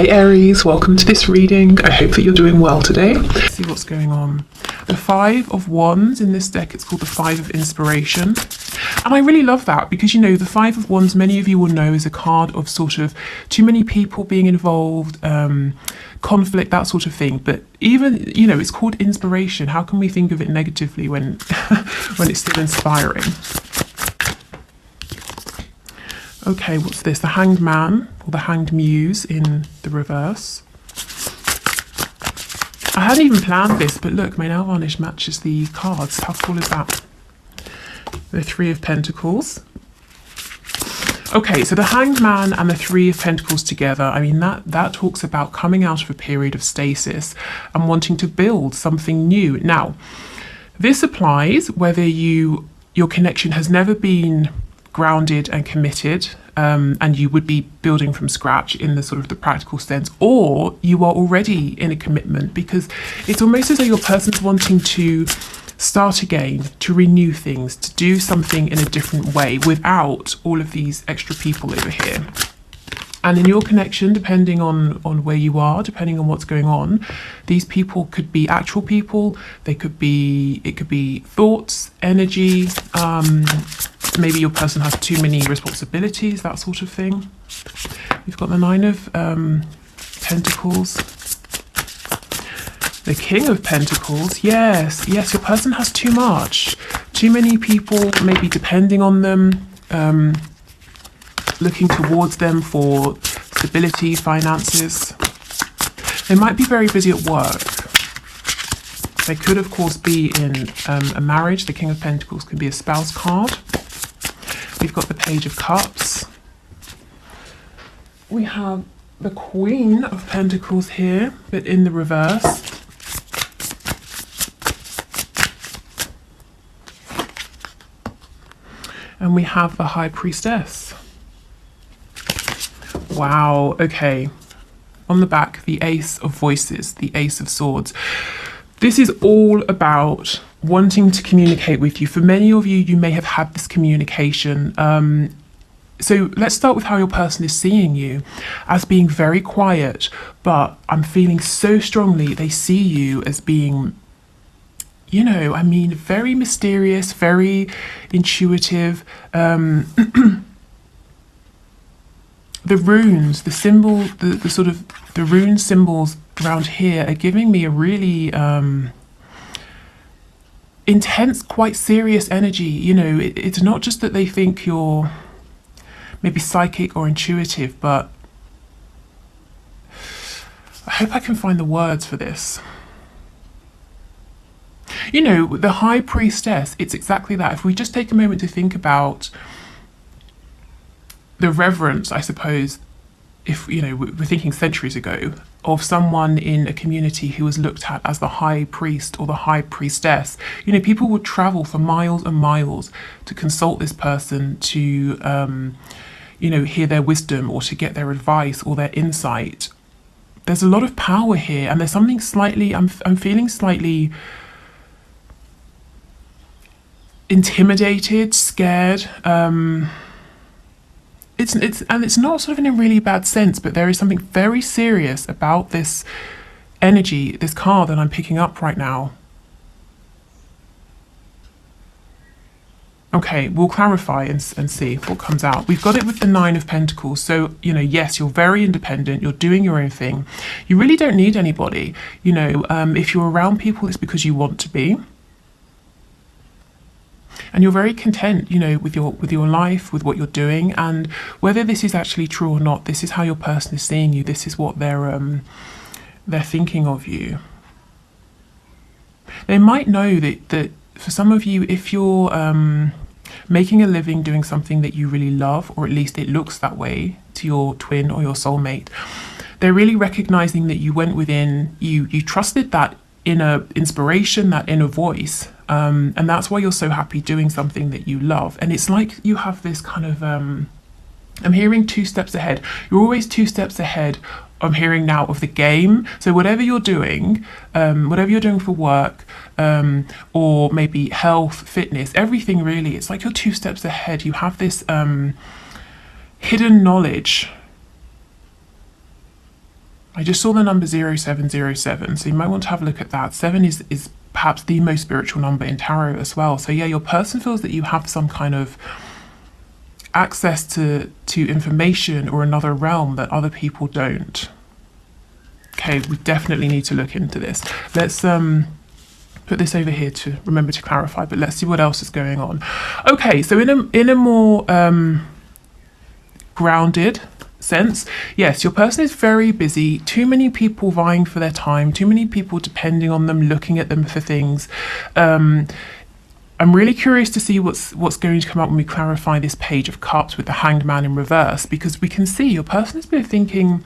Hey Aries, welcome to this reading. I hope that you're doing well today. Let's see what's going on. The Five of Wands in this deck, it's called the Five of Inspiration. And I really love that because, you know, the Five of Wands, many of you will know, is a card of sort of too many people being involved, conflict, that sort of thing. But even, you know, it's called inspiration. How can we think of it negatively when, when it's still inspiring? Okay, what's this? The Hanged Man or the Hanged Muse in the reverse. I hadn't even planned this, but look, my nail varnish matches the cards. How cool is that? The Three of Pentacles. Okay, so the Hanged Man and the Three of Pentacles together, I mean, that talks about coming out of a period of stasis and wanting to build something new. Now, this applies whether your connection has never been grounded and committed, and you would be building from scratch in the sort of the practical sense, or you are already in a commitment, because it's almost as though your person's wanting to start again, to renew things, to do something in a different way without all of these extra people over here. And in your connection, depending on where you are, depending on what's going on, these people could be actual people. It could be thoughts, energy. Maybe your person has too many responsibilities, that sort of thing. We've got the Nine of Pentacles. The King of Pentacles. Yes, your person has too much. Too many people maybe depending on them. Looking towards them for stability, finances. They might be very busy at work. They could, of course, be in a marriage. The King of Pentacles can be a spouse card. We've got the Page of Cups. We have the Queen of Pentacles here, but in the reverse. And we have the High Priestess. Wow, okay. On the back, the Ace of Voices, the Ace of Swords. This is all about wanting to communicate with you. For many of you, you may have had this communication. So let's start with how your person is seeing you, as being very quiet, but I'm feeling so strongly they see you as being, you know, I mean, very mysterious, very intuitive. The runes, the symbol, the sort of the rune symbols around here are giving me a really intense, quite serious energy. You know, it's not just that they think you're maybe psychic or intuitive, but I hope I can find the words for this. You know, the High Priestess, it's exactly that. If we just take a moment to think about the reverence, I suppose, if, you know, we're thinking centuries ago, of someone in a community who was looked at as the High Priest or the High Priestess. You know, people would travel for miles and miles to consult this person, to, you know, hear their wisdom or to get their advice or their insight. There's a lot of power here, and there's something slightly, I'm feeling slightly intimidated, scared. It's not sort of in a really bad sense, but there is something very serious about this energy, this card that I'm picking up right now. Okay, we'll clarify and see what comes out. We've got it with the Nine of Pentacles. So, you know, yes, you're very independent. You're doing your own thing. You really don't need anybody. You know, if you're around people, it's because you want to be. And you're very content, you know, with your life, with what you're doing, and whether this is actually true or not, this is how your person is seeing you. This is what they're thinking of you. They might know that for some of you, if you're making a living doing something that you really love, or at least it looks that way to your twin or your soulmate, they're really recognizing that you went within, you trusted that inner inspiration, that inner voice. And that's why you're so happy doing something that you love. And it's like you have this kind of, I'm hearing 2 steps ahead. You're always 2 steps ahead, I'm hearing now, of the game. So whatever you're doing for work, or maybe health, fitness, everything really, it's like you're 2 steps ahead. You have this, hidden knowledge I just saw the number 0707, so you might want to have a look at that. 7 is perhaps the most spiritual number in tarot as well. So yeah, your person feels that you have some kind of access to information or another realm that other people don't. Okay, we definitely need to look into this. Let's put this over here to remember to clarify, but let's see what else is going on. Okay, so in a more grounded sense, yes, your person is very busy. Too many people vying for their time, too many people depending on them, looking at them for things. I'm really curious to see what's going to come up when we clarify this Page of Cups with the Hanged Man in reverse, because we can see your person has been thinking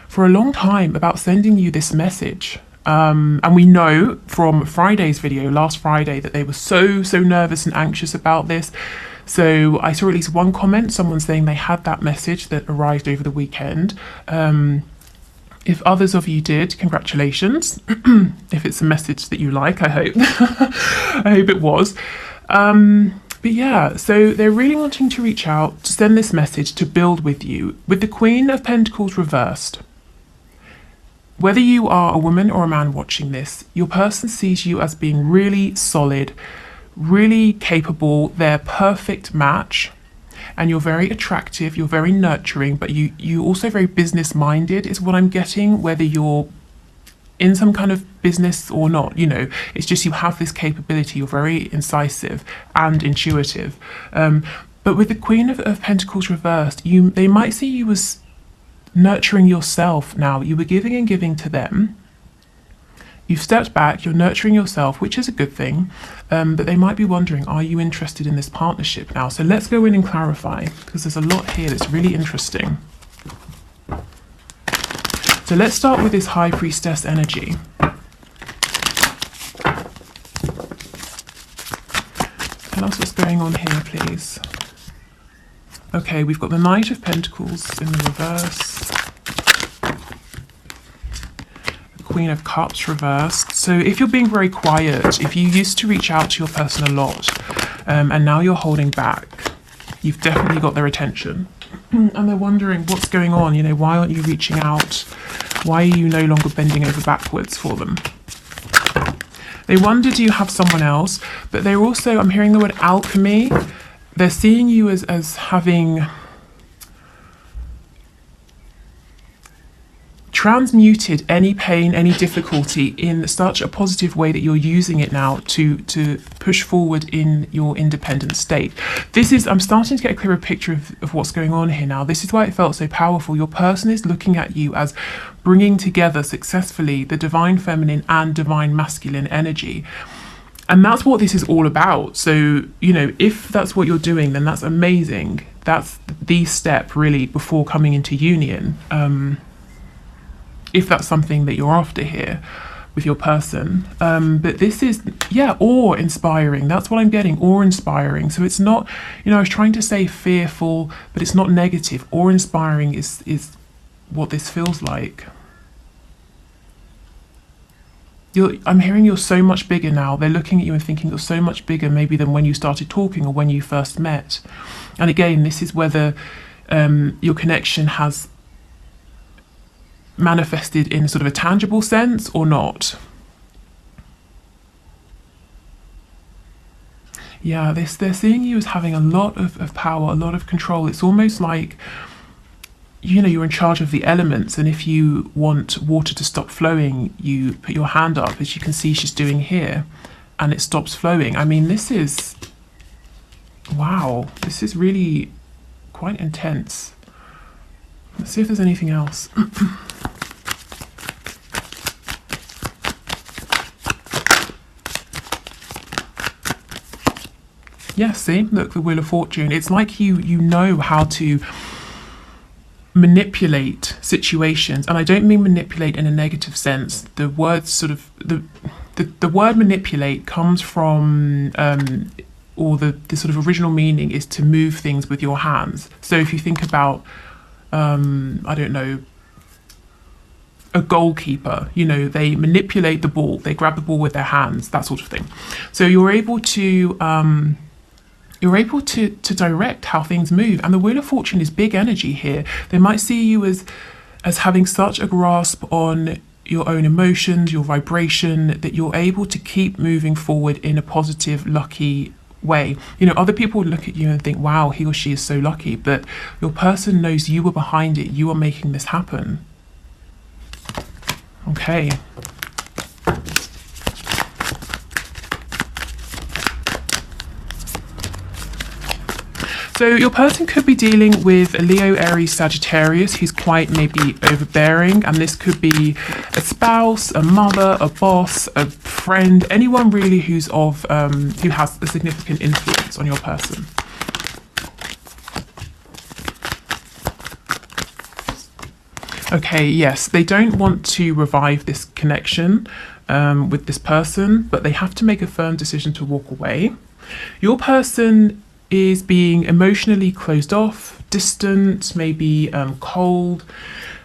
for a long time about sending you this message. And we know from Friday's video, last Friday, that they were so nervous and anxious about this. So I saw at least one comment, someone saying they had that message that arrived over the weekend. If others of you did, congratulations. If it's a message that you like, I hope. I hope it was. But yeah, so they're really wanting to reach out, to send this message, to build with you. With the Queen of Pentacles reversed, whether you are a woman or a man watching this, your person sees you as being really solid, really capable, they're perfect match, and you're very attractive, you're very nurturing, but you also very business minded is what I'm getting, whether you're in some kind of business or not, you know, it's just you have this capability, you're very incisive and intuitive. But with the Queen of Pentacles reversed, they might see you as nurturing yourself now. You were giving and giving to them. You've stepped back, you're nurturing yourself, which is a good thing, but they might be wondering, are you interested in this partnership now? So let's go in and clarify, because there's a lot here that's really interesting. So let's start with this High Priestess energy. Tell us what's going on here, please. Okay, we've got the Knight of Pentacles in the reverse. Queen of Cups reversed. So if you're being very quiet, if you used to reach out to your person a lot, and now you're holding back, you've definitely got their attention. And they're wondering what's going on, you know, why aren't you reaching out? Why are you no longer bending over backwards for them? They wonder, do you have someone else? But they're also, I'm hearing the word alchemy. They're seeing you as having transmuted any pain, any difficulty in such a positive way that you're using it now to push forward in your independent state. I'm starting to get a clearer picture of what's going on here now. This is why it felt so powerful. Your person is looking at you as bringing together successfully the divine feminine and divine masculine energy. And that's what this is all about. So, you know, if that's what you're doing, then that's amazing. That's the step really before coming into union. If that's something that you're after here with your person. But this is, yeah, awe-inspiring. That's what I'm getting, awe-inspiring. So it's not, you know, I was trying to say fearful, but it's not negative. Awe-inspiring is what this feels like. I'm hearing you're so much bigger now. They're looking at you and thinking you're so much bigger maybe than when you started talking or when you first met. And again, this is whether your connection has manifested in sort of a tangible sense or not. Yeah, they're seeing you as having a lot of power, a lot of control. It's almost like, you know, you're in charge of the elements, and if you want water to stop flowing, you put your hand up, as you can see she's doing here, and it stops flowing. I mean, this is, wow, this is really quite intense. Let's see if there's anything else. Yeah, see, look, the Wheel of Fortune. It's like you know how to manipulate situations, and I don't mean manipulate in a negative sense. The word sort of the word manipulate comes from or the sort of original meaning is to move things with your hands. So if you think about I don't know, a goalkeeper, you know, they manipulate the ball, they grab the ball with their hands, that sort of thing. So you're able to direct how things move. And the Wheel of Fortune is big energy here. They might see you as as having such a grasp on your own emotions, your vibration, that you're able to keep moving forward in a positive, lucky way. You know, other people would look at you and think, wow, he or she is so lucky, but your person knows you were behind it. You are making this happen. Okay. So your person could be dealing with a Leo, Aries, Sagittarius who's quite maybe overbearing, and this could be a spouse, a mother, a boss, a friend, anyone really who's of who has a significant influence on your person. Okay, yes, they don't want to revive this connection with this person, but they have to make a firm decision to walk away. Your person is being emotionally closed off, distant, maybe cold,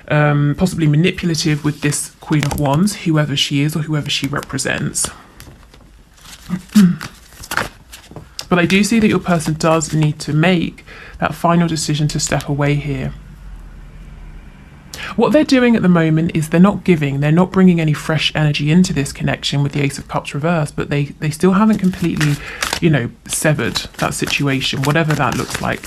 possibly manipulative with this Queen of Wands, whoever she is or whoever she represents. But I do see that your person does need to make that final decision to step away here. What they're doing at the moment is they're not giving, they're not bringing any fresh energy into this connection with the Ace of Cups reversed, but they still haven't completely, you know, severed that situation, whatever that looks like.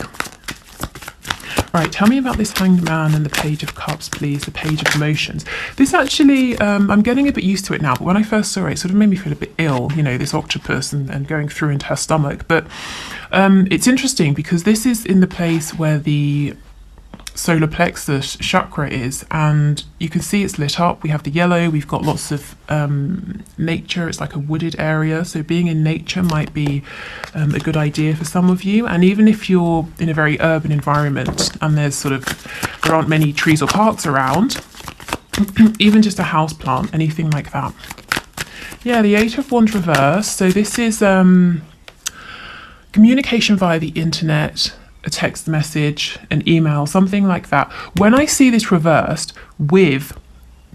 Right, tell me about this Hanged Man and the Page of Cups, please, the Page of Emotions. This actually, I'm getting a bit used to it now, but when I first saw it, it sort of made me feel a bit ill, you know, this octopus and going through into her stomach. But it's interesting because this is in the place where the solar plexus chakra is, and you can see it's lit up. We have the yellow, we've got lots of nature. It's like a wooded area, so being in nature might be a good idea for some of you. And even if you're in a very urban environment and there aren't many trees or parks around, even just a house plant, anything like that. Yeah, the Eight of Wands reversed. So this is communication via the internet, a text message, an email, something like that. When I see this reversed with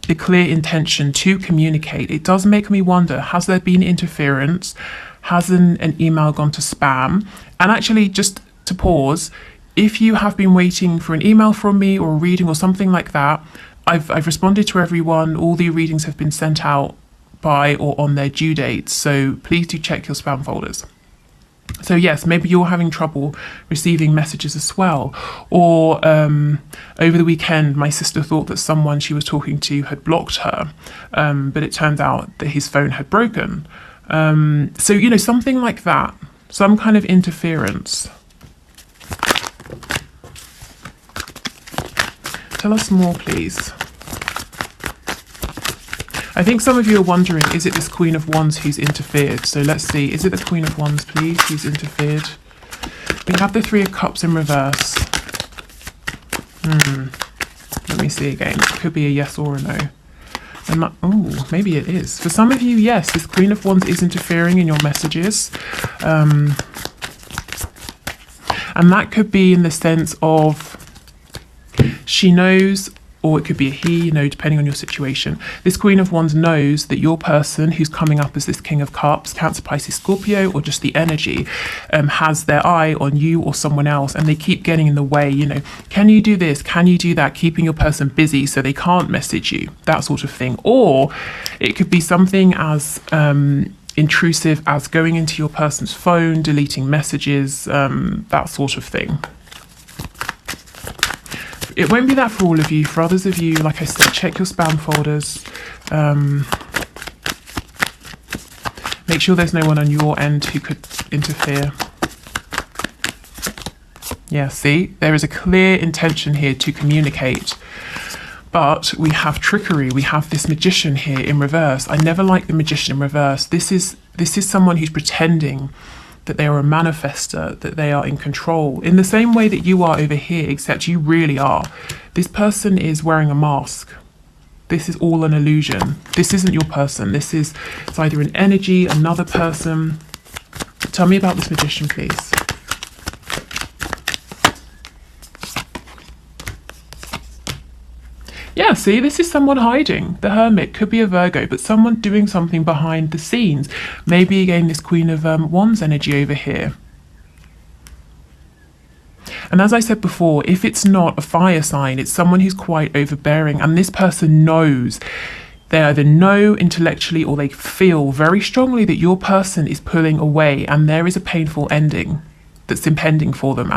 the clear intention to communicate, it does make me wonder, has there been interference? Has an email gone to spam? And actually, just to pause, if you have been waiting for an email from me or a reading or something like that, I've responded to everyone. All the readings have been sent out by or on their due dates, so please do check your spam folders. So yes, maybe you're having trouble receiving messages as well. Or over the weekend, my sister thought that someone she was talking to had blocked her, but it turned out that his phone had broken. So, you know, something like that, some kind of interference. Tell us more, please. I think some of you are wondering, is it this Queen of Wands who's interfered? So let's see, is it the Queen of Wands, please, who's interfered? We have the Three of Cups in reverse. Let me see again. It could be a yes or a no. Oh, maybe it is. For some of you, yes, this Queen of Wands is interfering in your messages. And that could be in the sense of she knows, or it could be a he, you know, depending on your situation. This Queen of Wands knows that your person who's coming up as this King of Cups, Cancer, Pisces, Scorpio, or just the energy, has their eye on you or someone else, and they keep getting in the way, you know, can you do this? Can you do that? Keeping your person busy so they can't message you, that sort of thing. Or it could be something as intrusive as going into your person's phone, deleting messages, that sort of thing. It won't be that for all of you. For others of you, like I said, check your spam folders. Make sure there's no one on your end who could interfere. Yeah, see, there is a clear intention here to communicate. But we have trickery. We have this magician here in reverse. I never like the magician in reverse. This is someone who's pretending that they are a manifester, that they are in control, in the same way that you are over here, except you really are. This person is wearing a mask. This is all an illusion. This isn't your person. It's either an energy, another person. Tell me about this magician, please. Yeah, see, this is someone hiding. The Hermit could be a Virgo, but someone doing something behind the scenes. Maybe again this Queen of Wands energy over here. And as I said before, if it's not a fire sign, it's someone who's quite overbearing, and this person knows, they either know intellectually or they feel very strongly that your person is pulling away and there is a painful ending that's impending for them.